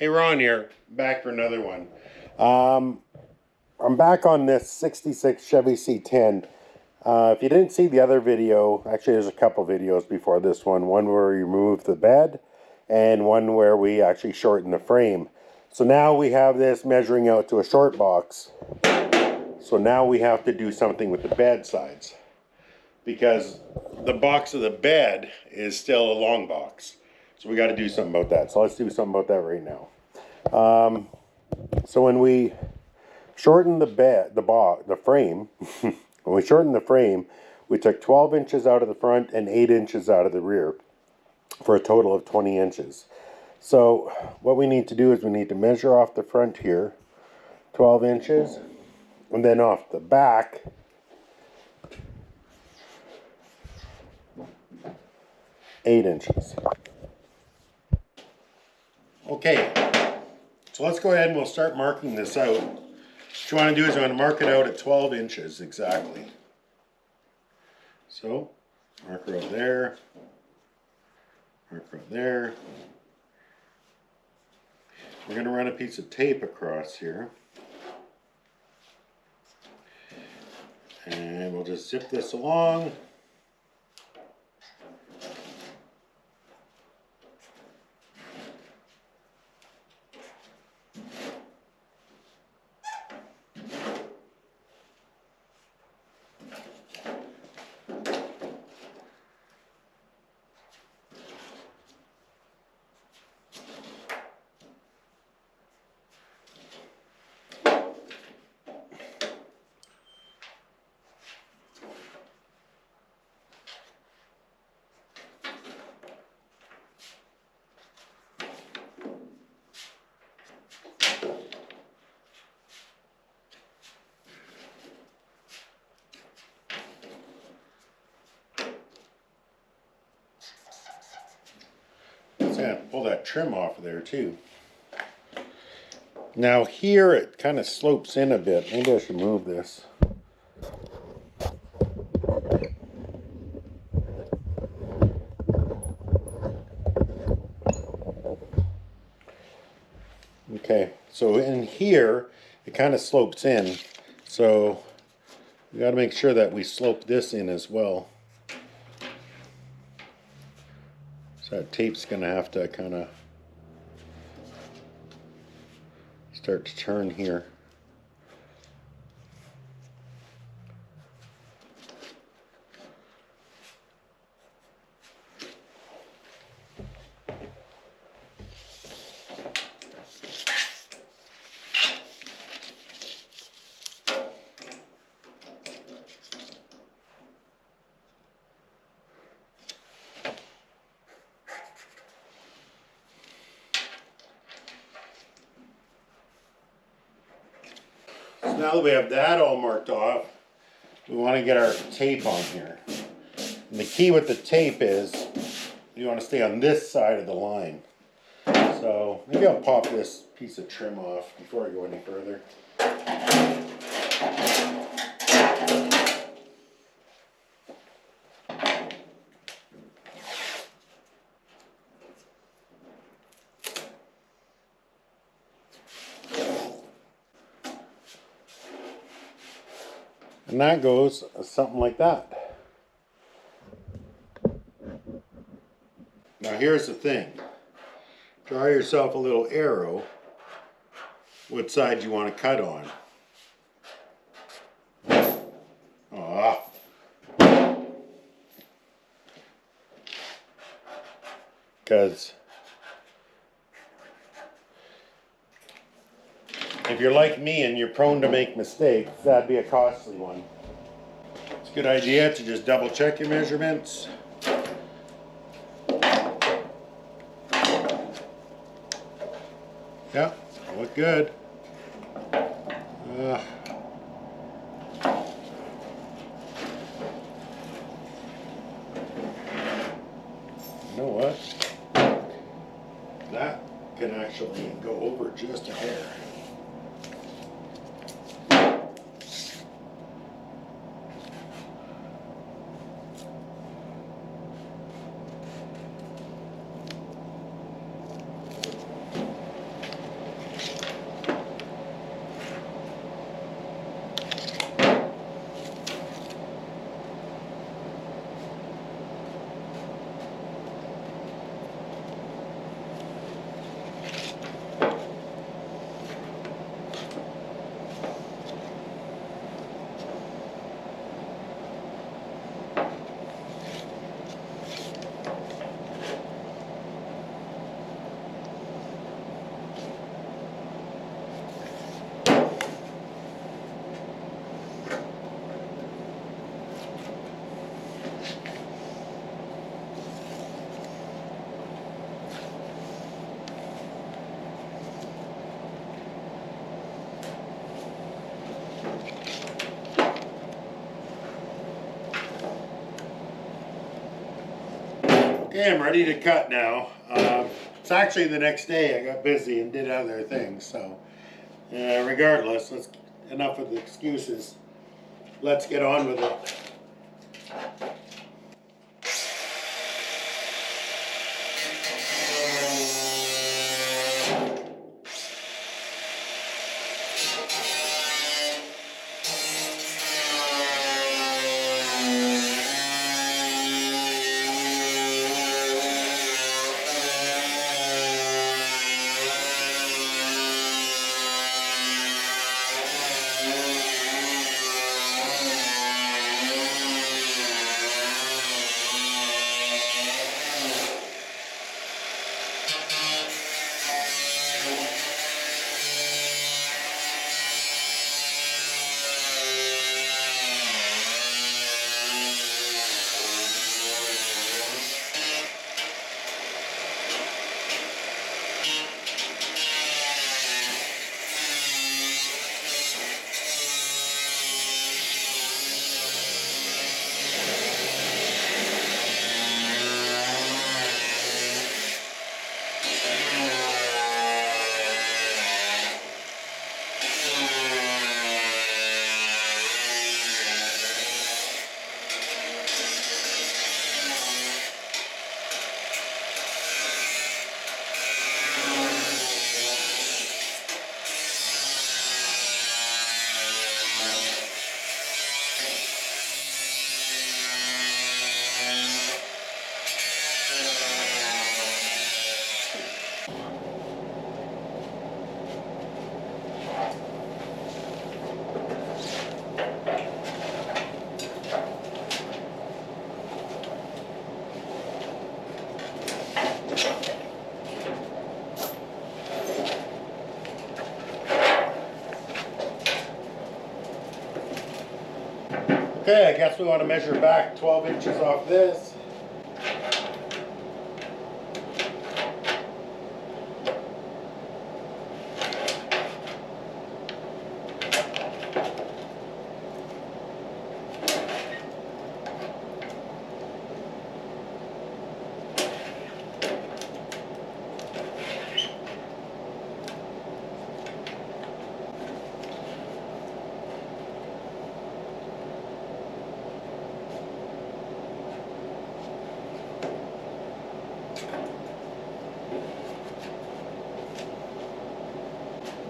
Hey, Ron here, back for another one. I'm back on this 66 Chevy C10. If you didn't see the other video, actually there's a couple videos before this one where we removed the bed and one where we actually shortened the frame. So now we have this measuring out to a short box. So now we have to do something with the bed sides, because the box of the bed is still a long box. So we got to do something about that. So let's do something about that right now. So when we shortened the frame, when we shortened the frame, we took 12 inches out of the front and 8 inches out of the rear for a total of 20 inches. So what we need to do is we need to measure off the front here 12 inches, and then off the back 8 inches. Okay, so let's go ahead and we'll start marking this out. What you want to do is you want to mark it out at 12 inches exactly. So, marker out there, marker out there. We're going to run a piece of tape across here. And we'll just zip this along. Yeah, pull that trim off of there too. Now here it kind of slopes in a bit. Maybe I should move this. Okay, so in here it kind of slopes in, so we got to make sure that we slope this in as well. So that tape's going to have to kind of start to turn here. So now that we have that all marked off, we want to get our tape on here. And the key with the tape is you want to stay on this side of the line. So maybe I'll pop this piece of trim off before I go any further. And that goes something like that. Now here's the thing. Draw yourself a little arrow what side you want to cut on. Because if you're like me and you're prone to make mistakes, that'd be a costly one. It's a good idea to just double check your measurements. Yeah, look good. You know what? That can actually go over just a hair. Okay, I'm ready to cut now. It's actually the next day. I got busy and did other things, so regardless, enough of the excuses. Let's get on with it. Okay, I guess we want to measure back 12 inches off this.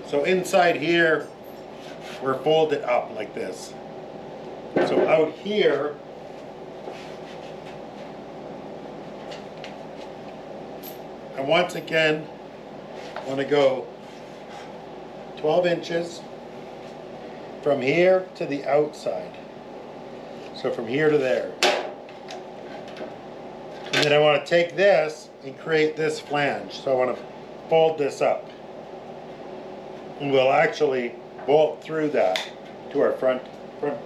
So inside here, we're folded up like this. So out here, I once again want to go 12 inches from here to the outside. So from here to there. And then I want to take this and create this flange. So I want to fold this up. And we'll actually bolt through that to our front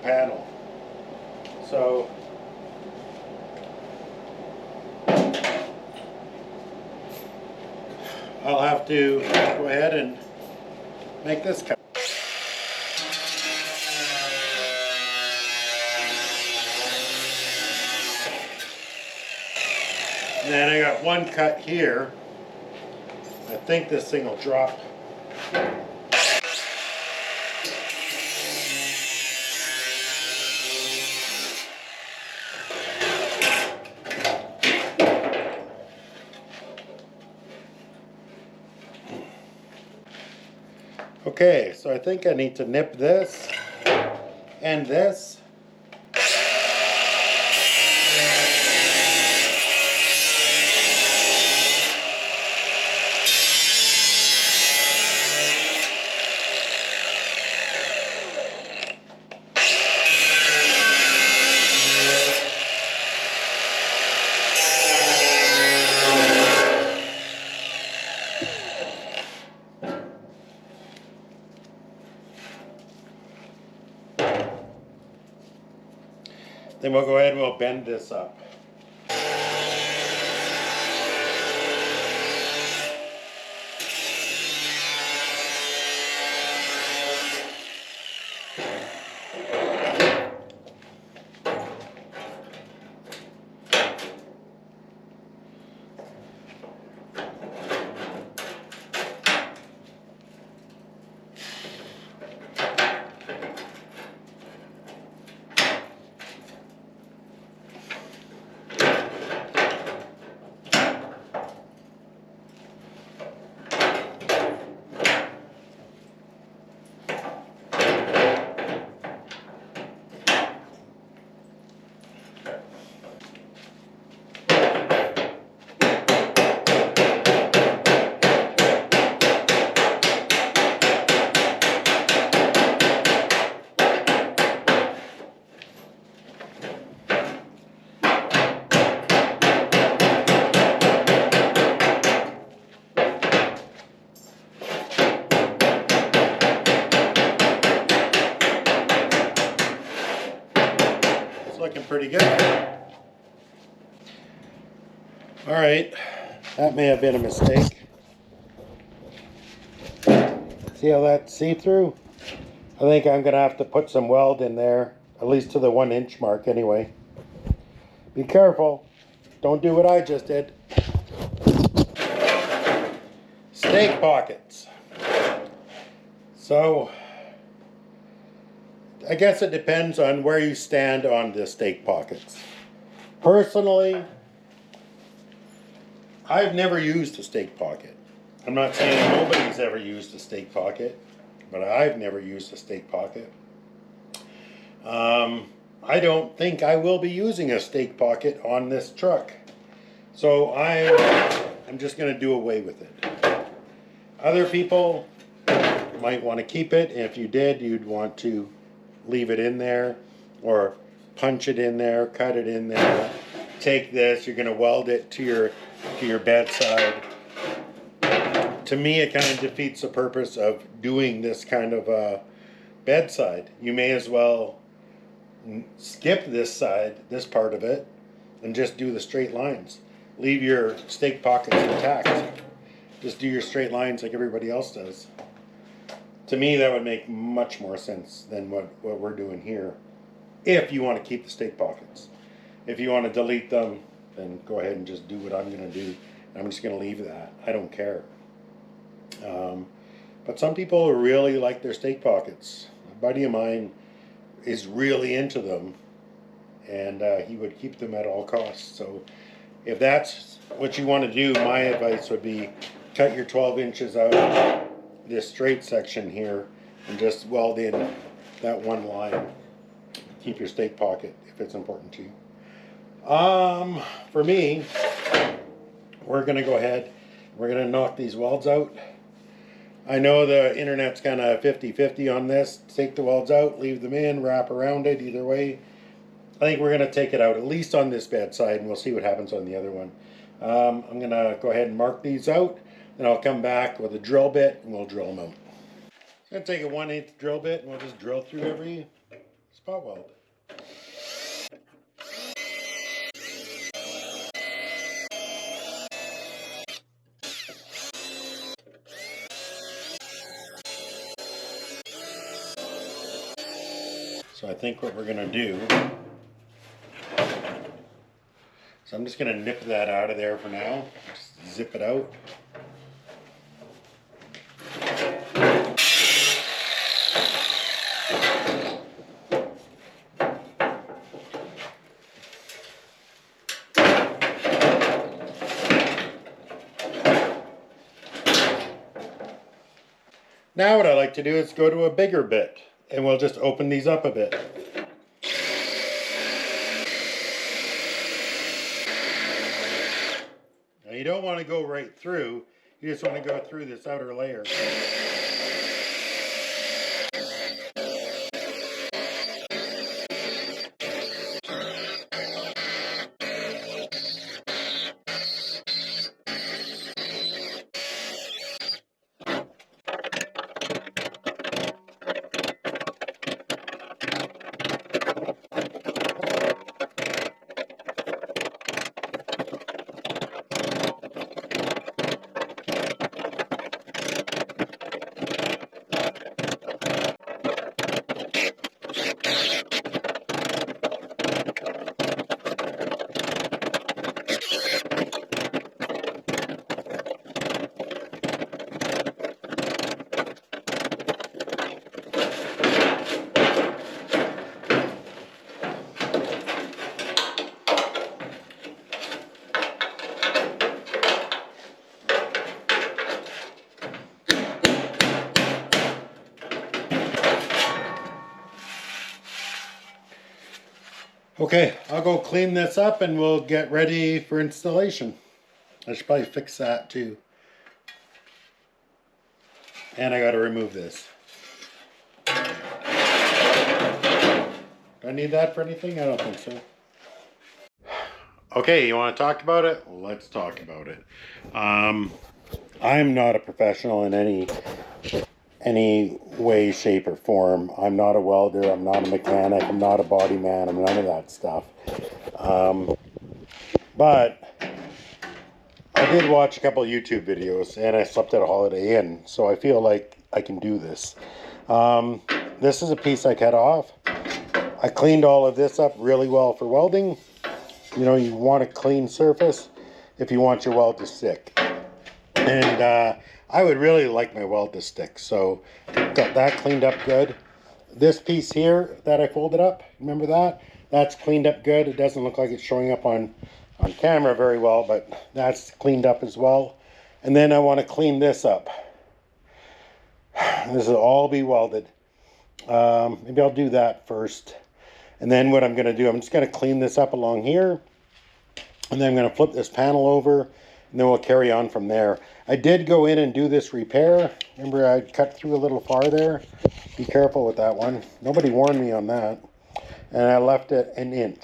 panel. So I'll have to go ahead and make this cut. And then I got one cut here. I think this thing will drop. Okay, so I think I need to nip this and this. Then we'll go ahead and we'll bend this up. looking pretty good. All right, that may have been a mistake. See how that's see-through? I think I'm gonna have to put some weld in there, at least to the 1 inch mark anyway. Be careful, don't do what I just did. Stake pockets. So, I guess it depends on where you stand on the stake pockets. Personally, I've never used a stake pocket. I'm not saying nobody's ever used a stake pocket, but I've never used a stake pocket. I don't think I will be using a stake pocket on this truck. So I'm just going to do away with it. Other people might want to keep it. If you did, you'd want to leave it in there or punch it in there, cut it in there. Take this, you're going to weld it to your bedside. To me, it kind of defeats the purpose of doing this kind of bedside. You may as well skip this side, this part of it, and just do the straight lines. Leave your stake pockets intact. Just do your straight lines like everybody else does. To me, that would make much more sense than what we're doing here, if you want to keep the stake pockets. If you want to delete them, then go ahead and just do what I'm going to do. I'm just going to leave that. I don't care. But some people really like their stake pockets. A buddy of mine is really into them, and he would keep them at all costs. So if that's what you want to do, my advice would be cut your 12 inches out of this straight section here and just weld in that one line. Keep your stake pocket if it's important to you. For me, we're going to go ahead, we're going to knock these welds out. I know the internet's kind of 50-50 on this. Take the welds out, leave them in, wrap around it, either way. I think we're going to take it out, at least on this bedside, and we'll see what happens on the other one. I'm going to go ahead and mark these out, then I'll come back with a drill bit and we'll drill them out. I'm going to take a 1/8 drill bit and we'll just drill through every spot weld. So I think what we're going to do, so I'm just going to nip that out of there for now, just zip it out. Now what I like to do is go to a bigger bit, and we'll just open these up a bit. Now you don't want to go right through, you just want to go through this outer layer. Okay, I'll go clean this up and we'll get ready for installation. I should probably fix that too. And I got to remove this. Do I need that for anything? I don't think so. Okay, you want to talk about it? Well, let's talk about it. I'm not a professional in any way, shape, or form. I'm not a welder, I'm not a mechanic, I'm not a body man, I'm none of that stuff. But I did watch a couple of YouTube videos, and I slept at a Holiday Inn, so I feel like I can do this. This is a piece I cut off. I cleaned all of this up really well for welding. You know, you want a clean surface if you want your weld to stick. And I would really like my weld to stick, so got that cleaned up good. This piece here that I folded up, remember that? That's cleaned up good. It doesn't look like it's showing up on camera very well, but that's cleaned up as well. And then I want to clean this up. This will all be welded. Maybe I'll do that first. And then what I'm going to do, I'm just going to clean this up along here. And then I'm going to flip this panel over. And then we'll carry on from there. I did go in and do this repair. Remember, I cut through a little far there. Be careful with that one. Nobody warned me on that. And I left it an inch.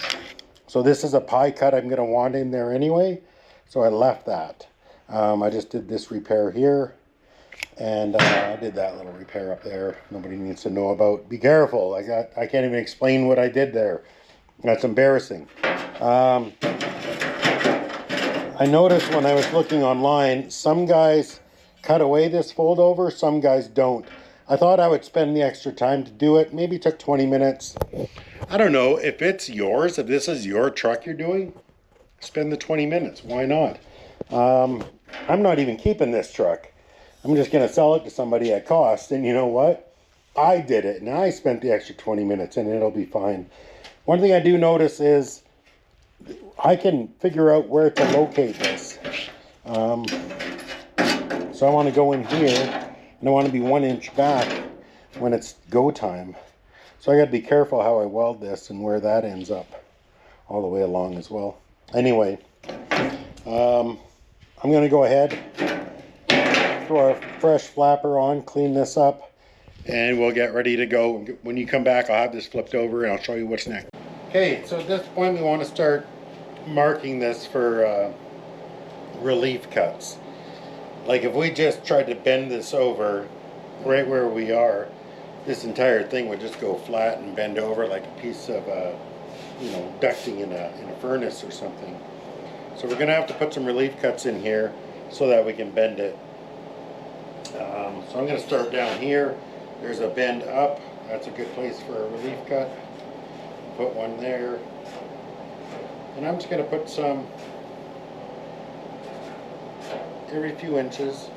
So this is a pie cut I'm going to want in there anyway. So I left that. I just did this repair here. And I did that little repair up there. Nobody needs to know about. Be careful. I can't even explain what I did there. That's embarrassing. I noticed when I was looking online, some guys cut away this fold over, some guys don't. I thought I would spend the extra time to do it. Maybe it took 20 minutes. I don't know. If it's yours, if this is your truck you're doing, spend the 20 minutes. Why not? I'm not even keeping this truck. I'm just going to sell it to somebody at cost. And you know what? I did it. And I spent the extra 20 minutes and it'll be fine. One thing I do notice is I can figure out where to locate this. So I want to go in here and I want to be 1 inch back when it's go time. So I got to be careful how I weld this and where that ends up all the way along as well. Anyway, I'm going to go ahead, throw a fresh flapper on, clean this up, and we'll get ready to go. When you come back, I'll have this flipped over and I'll show you what's next. Okay, so at this point we want to start marking this for relief cuts. Like if we just tried to bend this over right where we are, this entire thing would just go flat and bend over like a piece of you know, ducting in a furnace or something. So we're going to have to put some relief cuts in here so that we can bend it. So I'm going to start down here. There's a bend up. That's a good place for a relief cut. Put one there. And I'm just going to put some every few inches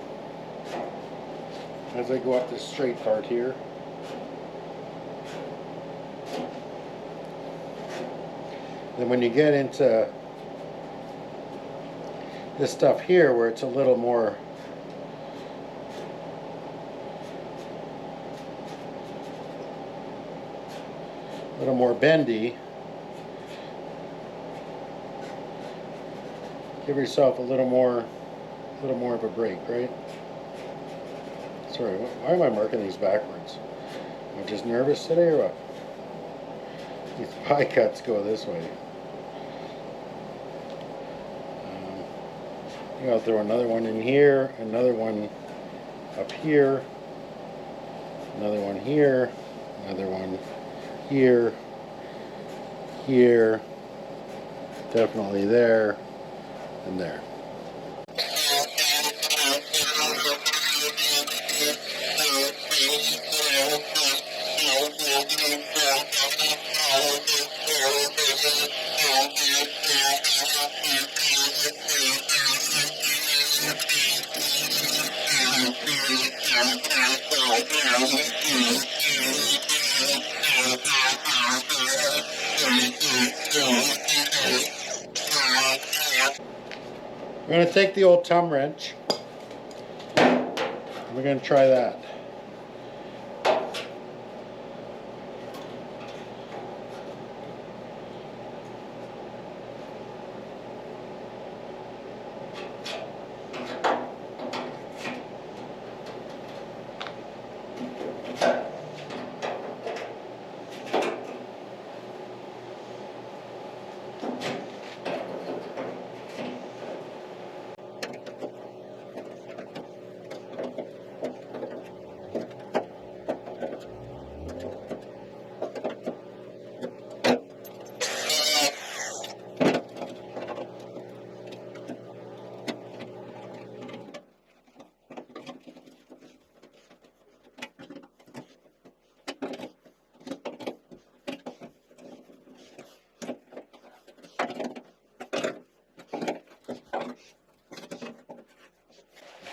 as I go up this straight part here. Then when you get into this stuff here where it's a little more bendy, give yourself a little more of a break, right? Sorry, why am I marking these backwards? Am I just nervous today or what? These pie cuts go this way. I'll throw another one in here, another one up here, another one here, another one here, here, definitely there, and there. We're going to take the old thumb wrench. We're going to try that.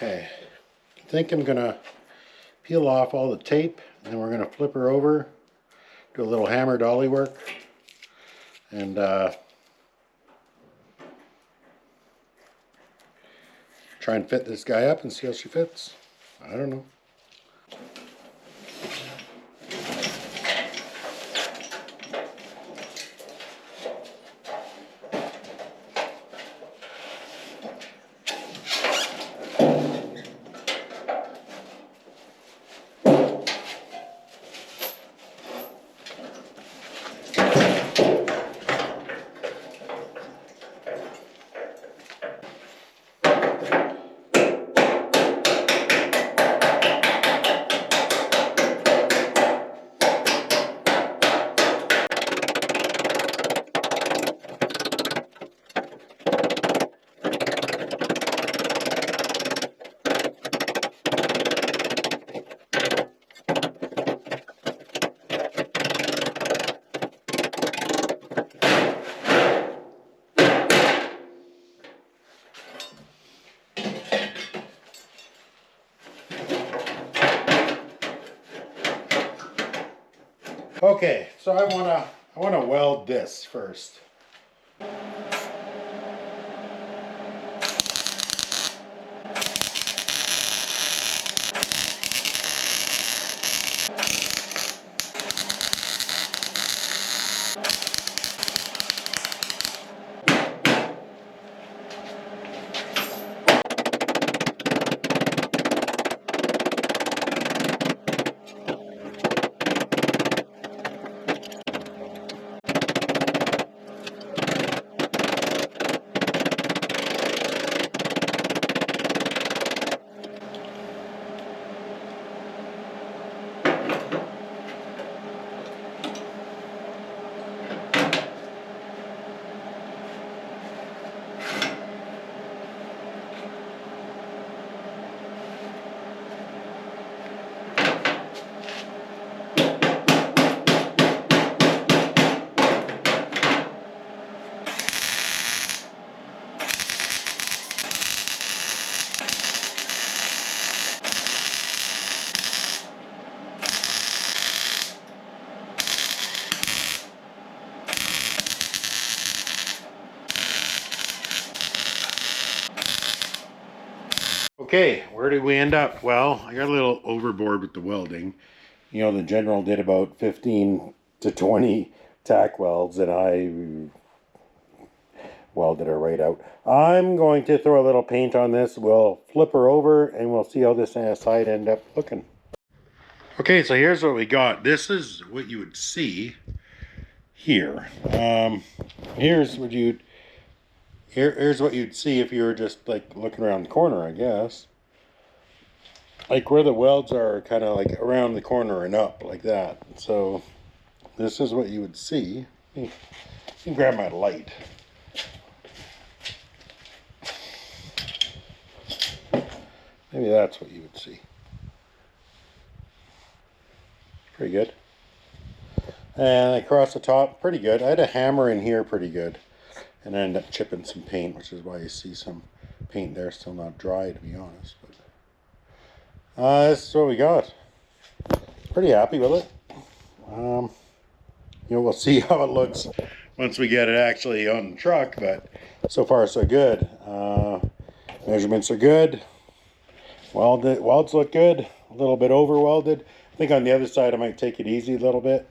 Okay, I think I'm gonna peel off all the tape, and then we're gonna flip her over, do a little hammer dolly work, and try and fit this guy up and see how she fits. I don't know. Okay, so I wanna weld this first. Okay, where did we end up? Well, I got a little overboard with the welding. You know, the general did about 15 to 20 tack welds, and I welded her right out. I'm going to throw a little paint on this. We'll flip her over, and we'll see how this side end up looking. Okay, so here's what we got. This is what you would see here. Here's what you'd see if you were just like looking around the corner, I guess. Like where the welds are kind of like around the corner and up like that. So this is what you would see. You can grab my light. Maybe that's what you would see. Pretty good. And across the top, pretty good. I had a hammer in here pretty good. And I ended up chipping some paint, which is why you see some paint there still not dry, to be honest. But this is what we got. Pretty happy with it. You know, we'll see how it looks once we get it actually on the truck, but so far so good. Measurements are good. Welds look good. A little bit over welded. I think on the other side I might take it easy a little bit.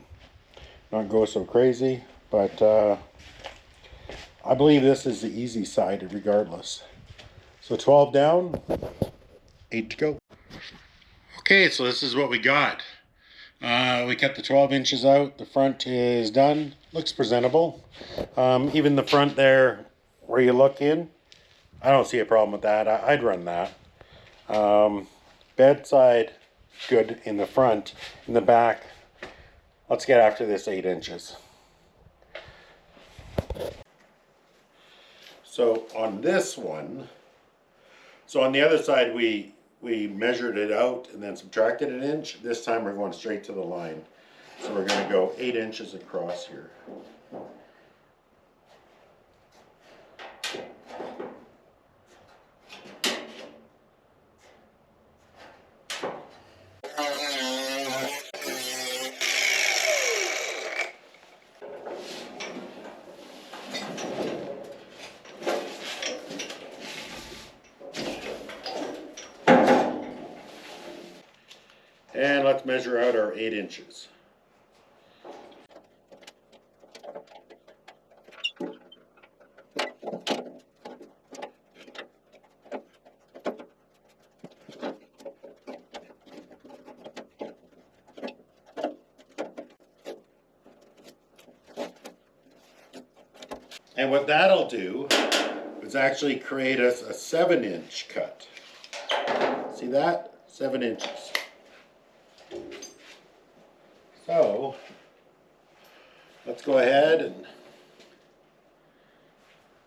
Not go so crazy, but I believe this is the easy side regardless. So 12 down, 8 to go. Okay, so this is what we got. We cut the 12 inches out. The front is done. Looks presentable. Even the front there where you look in, I don't see a problem with that. I'd run that. Bedside, good in the front. In the back, let's get after this 8 inches. So on this one, so on the other side we measured it out and then subtracted an inch. This time we're going straight to the line. So we're going to go 8 inches across here. let's measure out our 8 inches. And what that'll do is actually create us a 7-inch cut. See that? 7 inches. So let's go ahead and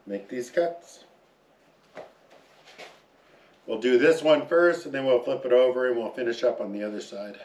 make these cuts. We'll do this one first and then we'll flip it over and we'll finish up on the other side.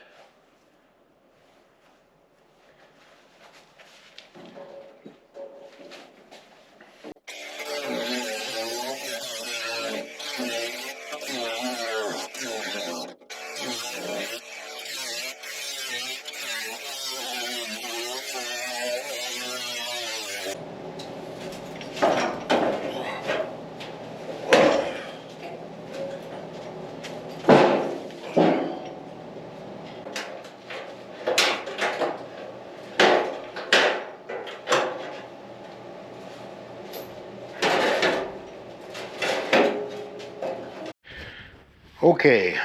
Okay,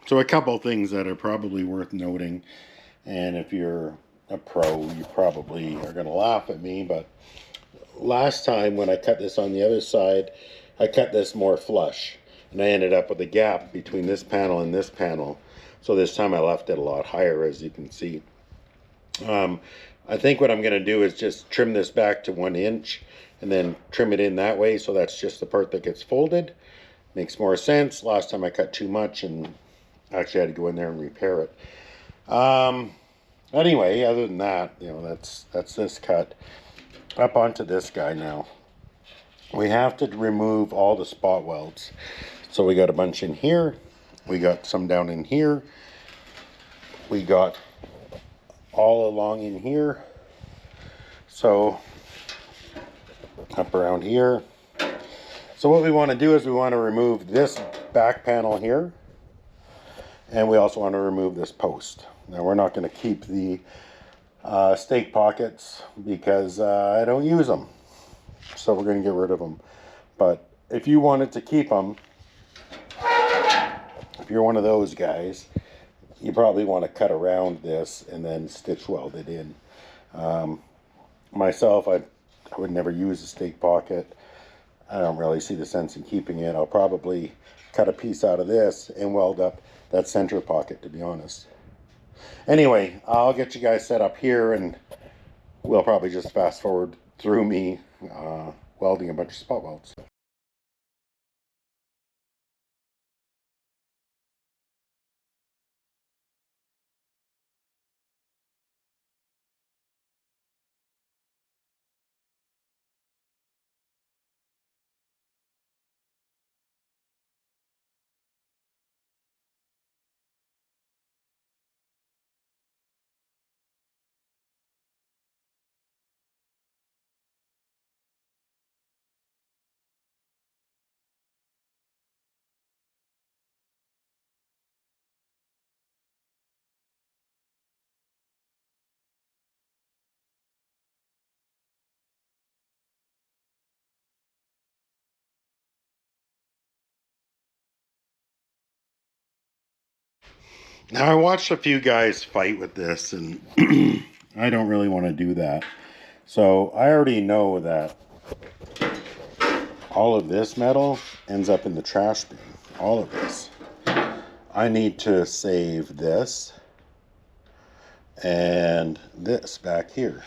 so a couple things that are probably worth noting, and if you're a pro, you probably are going to laugh at me, but last time when I cut this on the other side, I cut this more flush, and I ended up with a gap between this panel and this panel, so this time I left it a lot higher, as you can see. I think what I'm going to do is just trim this back to 1 inch, and then trim it in that way, so that's just the part that gets folded. Makes more sense. Last time I cut too much and actually had to go in there and repair it. Anyway, other than that, you know, that's this cut. Up onto this guy now. We have to remove all the spot welds. So we got a bunch in here. We got some down in here. We got all along in here. So up around here. So what we want to do is we want to remove this back panel here, and we also want to remove this post. Now we're not going to keep the stake pockets because I don't use them, so we're going to get rid of them. But if you wanted to keep them, if you're one of those guys, you probably want to cut around this and then stitch weld it in. Myself, I would never use a stake pocket. I don't really see the sense in keeping it. I'll probably cut a piece out of this and weld up that center pocket, to be honest. Anyway, I'll get you guys set up here and we'll probably just fast forward through me welding a bunch of spot welds. Now I watched a few guys fight with this and I don't really want to do that. So I already know that all of this metal ends up in the trash bin. All of this. I need to save this and this back here.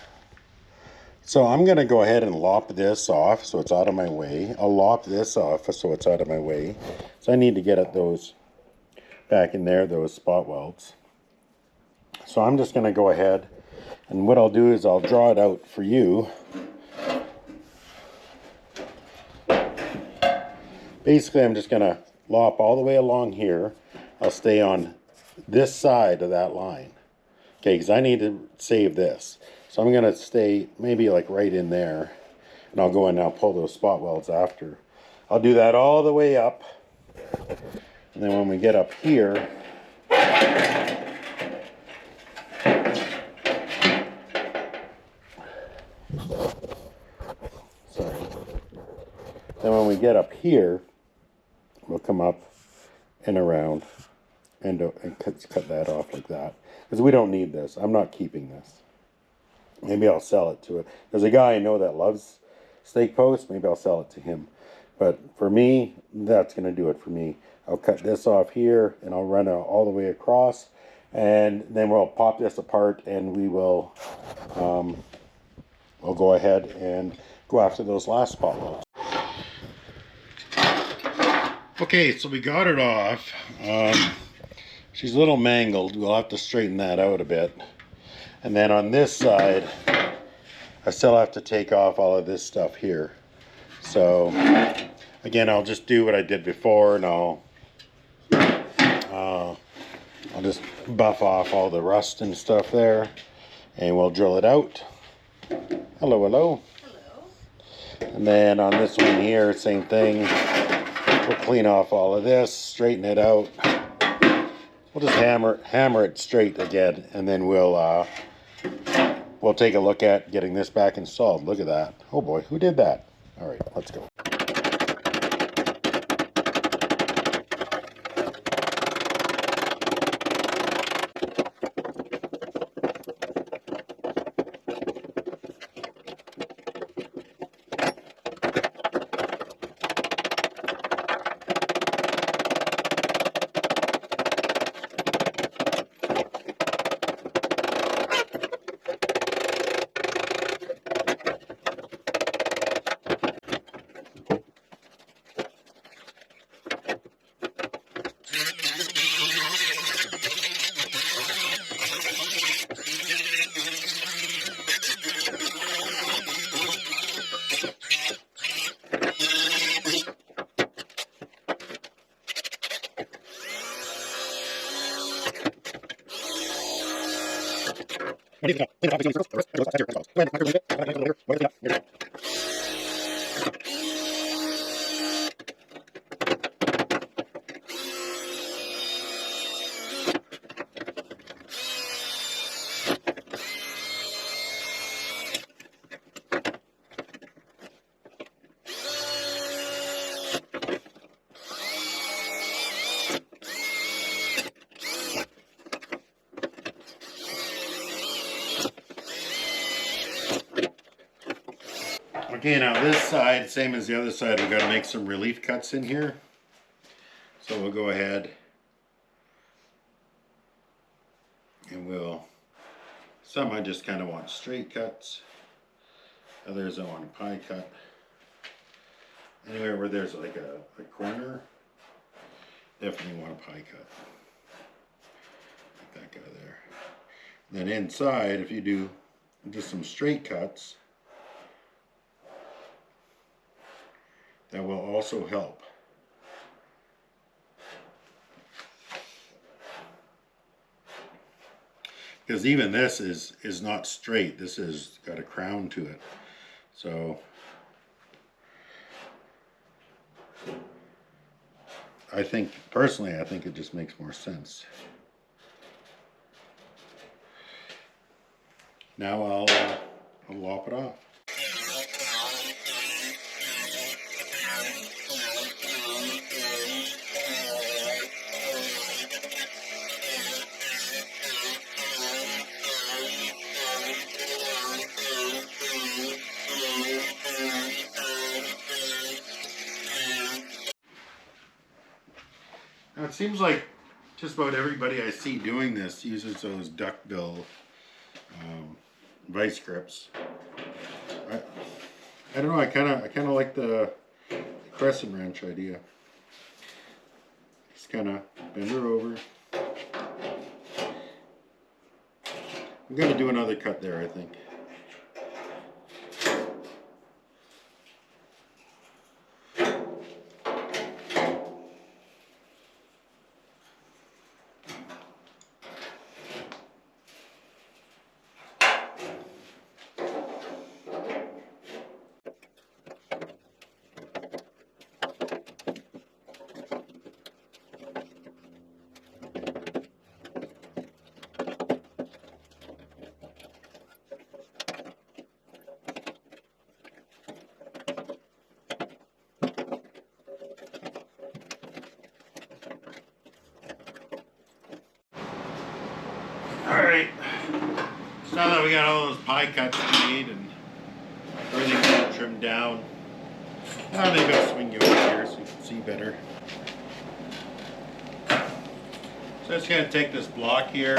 So I'm going to go ahead and lop this off so it's out of my way. I'll lop this off so it's out of my way. So I need to get at those back in there, those spot welds. So I'm just going to go ahead and what I'll do is I'll draw it out for you. Basically I'm just going to lop all the way along here. I'll stay on this side of that line. Okay, because I need to save this. So I'm going to stay maybe like right in there. And I'll go in and I'll pull those spot welds after. I'll do that all the way up. And then when we get up here, Then when we get up here, we'll come up and around and cut that off like that. Because we don't need this. I'm not keeping this. Maybe I'll sell it to it. There's a guy I know that loves stake posts. Maybe I'll sell it to him. But for me, that's going to do it for me. I'll cut this off here and I'll run it all the way across. And then we'll pop this apart and we will we'll go ahead and go after those last spot welds. Okay, so we got it off. She's a little mangled. We'll have to straighten that out a bit. And then on this side, I still have to take off all of this stuff here. So again, I'll just do what I did before, and I'll just buff off all the rust and stuff there, and we'll drill it out. Hello, hello. Hello. And then on this one here, same thing. We'll clean off all of this, straighten it out. We'll just hammer it straight again, and then we'll take a look at getting this back installed. Look at that. Oh boy, who did that? All right, let's go. Okay, now this side, same as the other side, we've got to make some relief cuts in here. So we'll go ahead and some I just kind of want straight cuts. Others I want a pie cut. Anywhere where there's like a corner, definitely want a pie cut. Like that guy there. Then inside, if you do just some straight cuts, that will also help. Because even this is not straight. This has got a crown to it. So I think, personally, I think it just makes more sense. Now I'll lop it off. Now it seems like just about everybody I see doing this uses those duckbill vice grips. I don't know. I kind of like the crescent wrench idea. Just kind of bend her over. I'm gonna do another cut there, I think. Now that we got all those pie cuts made and everything's all trimmed down, now maybe I'll swing you over here so you can see better. So I'm just going to take this block here.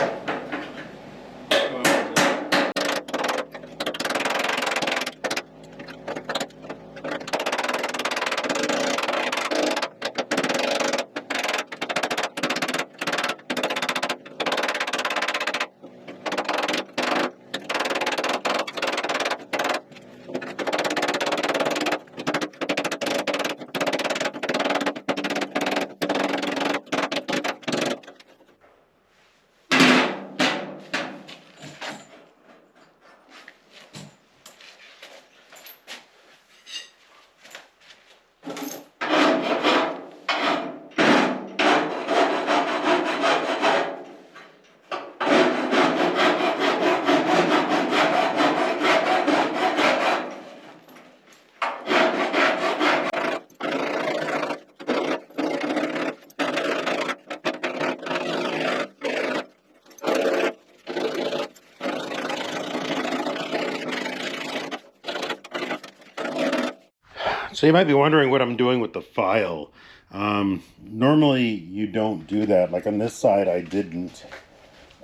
So you might be wondering what I'm doing with the file. Normally you don't do that. Like on this side I didn't,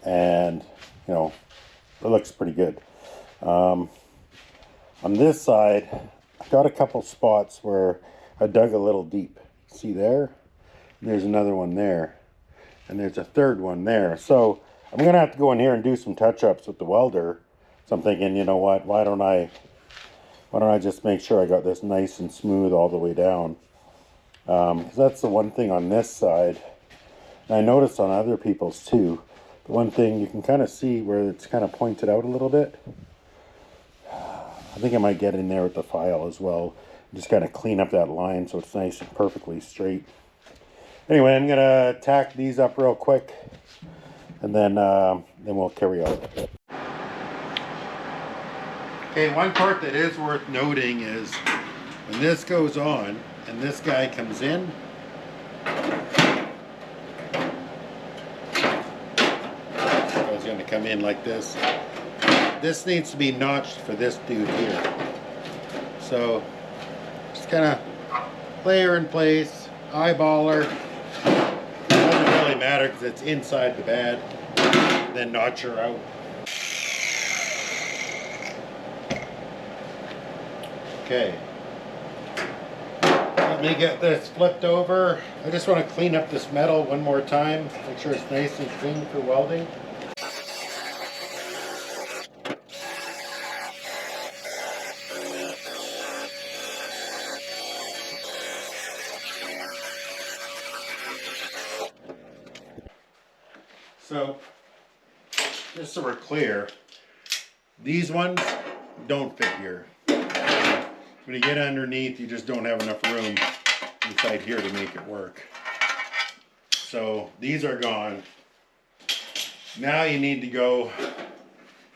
and you know, it looks pretty good. On this side I got a couple spots where I dug a little deep. See there? There's another one there, and there's a third one there. So I'm gonna have to go in here and do some touch-ups with the welder. So I'm thinking, you know what, why don't I just make sure I got this nice and smooth all the way down? Because that's the one thing on this side, and I noticed on other people's too. The one thing you can kind of see where it's kind of pointed out a little bit. I think I might get in there with the file as well. Just kind of clean up that line so it's nice and perfectly straight. Anyway, I'm gonna tack these up real quick, and then we'll carry on. Okay, one part that is worth noting is when this goes on and this guy comes in, I was going to come in like this. This needs to be notched for this dude here. So just kind of lay her in place, eyeball her. Doesn't really matter because it's inside the bed. Then notch her out. Okay, let me get this flipped over. I just want to clean up this metal one more time, make sure it's nice and clean for welding. So, just so we're clear, these ones don't fit here. When you get underneath, you just don't have enough room inside here to make it work. So these are gone. Now you need to go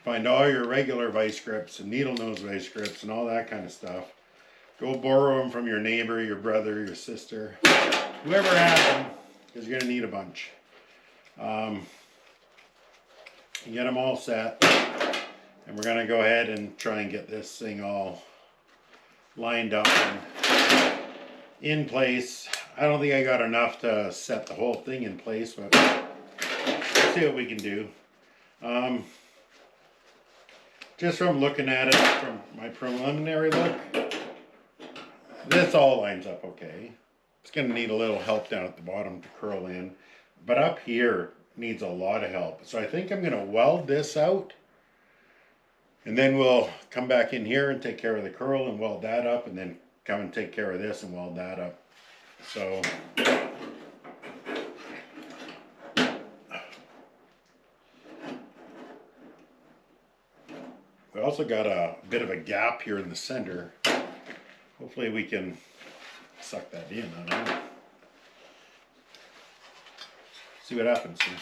find all your regular vice grips and needle nose vice grips and all that kind of stuff. Go borrow them from your neighbor, your brother, your sister, whoever has them, because you're going to need a bunch. You get them all set, and we're going to go ahead and try and get this thing all lined up and in place. I don't think I got enough to set the whole thing in place, but let's see what we can do. Just from looking at it, from my preliminary look, this all lines up okay. It's going to need a little help down at the bottom to curl in, but up here needs a lot of help. So I think I'm going to weld this out, and then we'll come back in here and take care of the curl and weld that up, and then come and take care of this and weld that up. So we also got a bit of a gap here in the center. Hopefully we can suck that in. I don't know. See what happens here.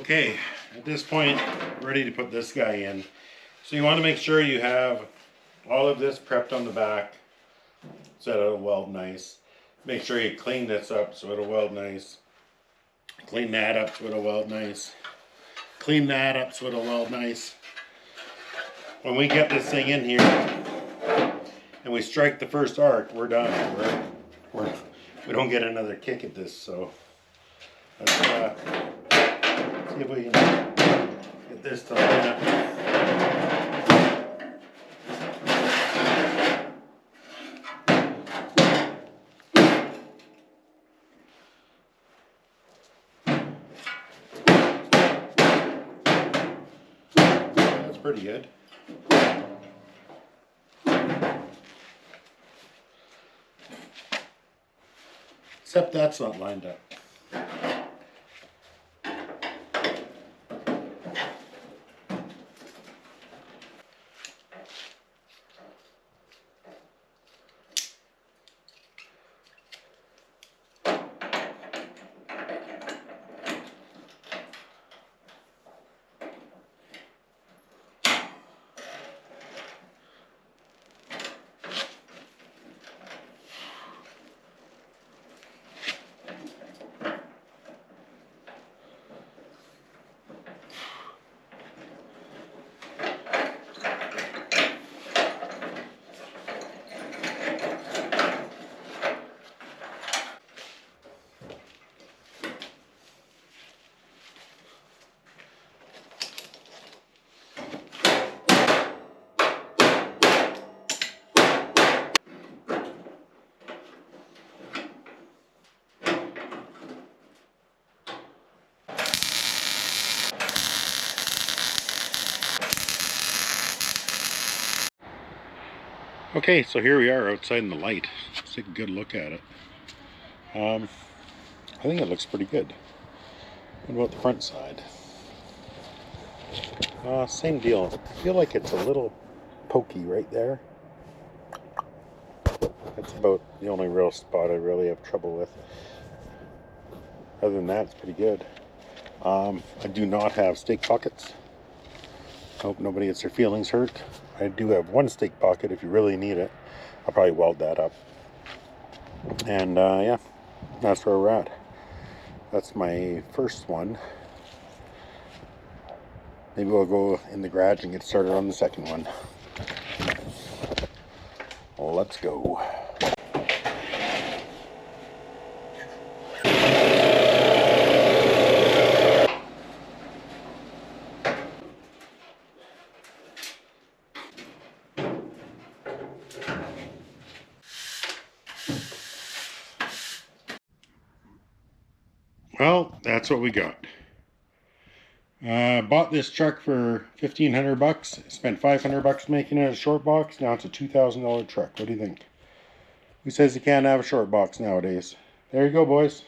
Okay, at this point, ready to put this guy in. So you want to make sure you have all of this prepped on the back so that it'll weld nice. Make sure you clean this up so it'll weld nice. Clean that up so it'll weld nice. Clean that up so it'll weld nice. When we get this thing in here and we strike the first arc, we're done. We don't get another kick at this, so let's see if we can get this to line up. That's pretty good. Except that's not lined up. Okay, so here we are outside in the light. Let's take a good look at it. I think it looks pretty good. What about the front side? Same deal. I feel like it's a little pokey right there. That's about the only real spot I really have trouble with. Other than that, it's pretty good. I do not have stake pockets. Hope nobody gets their feelings hurt. I do have one stake pocket if you really need it. I'll probably weld that up. And yeah, that's where we're at. That's my first one. Maybe we'll go in the garage and get started on the second one. Let's go. Well, that's what we got. Bought this truck for $1,500. Spent $500 making it a short box. Now it's a $2,000 truck. What do you think? Who says you can't have a short box nowadays? There you go, boys.